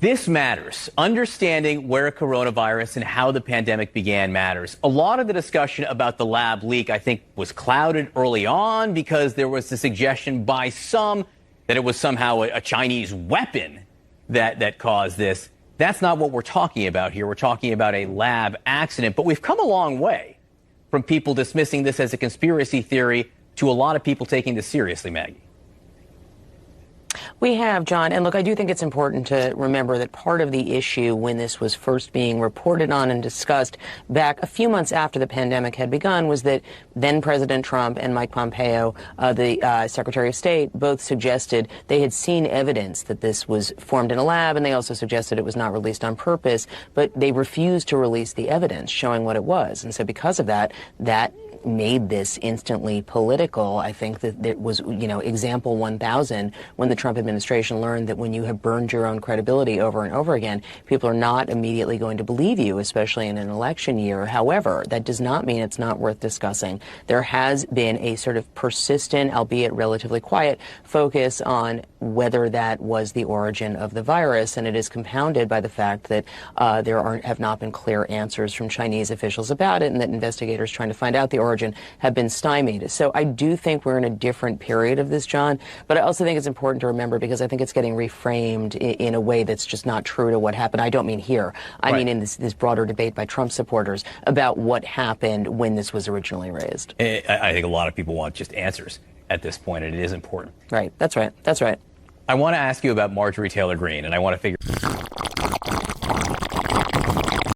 This matters. Understanding where coronavirus and how the pandemic began matters. A lot of the discussion about the lab leak, I think, was clouded early on because there was the suggestion by some that it was somehow a Chinese weapon that caused this. That's not what we're talking about here. We're talking about a lab accident. But we've come a long way from people dismissing this as a conspiracy theory to a lot of people taking this seriously, Maggie. We have, John. And look, I do think it's important to remember that part of the issue when this was first being reported on and discussed back a few months after the pandemic had begun was that then President Trump and Mike Pompeo, the Secretary of State, both suggested they had seen evidence that this was formed in a lab, and they also suggested it was not released on purpose, but they refused to release the evidence showing what it was. And so because of that, that made this instantly political. I think that it was, example 1000 when the Trump administration learned that when you have burned your own credibility over and over again, people are not immediately going to believe you, especially in an election year. However, that does not mean it's not worth discussing. There has been a sort of persistent, albeit relatively quiet, focus on whether that was the origin of the virus, and it is compounded by the fact that there have not been clear answers from Chinese officials about it, and that investigators trying to find out the origin have been stymied. So I do think we're in a different period of this, John, but I also think it's important to remember because I think it's getting reframed in a way that's just not true to what happened. I don't mean here. I mean in this broader debate by Trump supporters about what happened when this was originally raised. I think a lot of people want just answers at this point, and it is important. Right. That's right. That's right. I want to ask you about Marjorie Taylor Greene, and I want to figure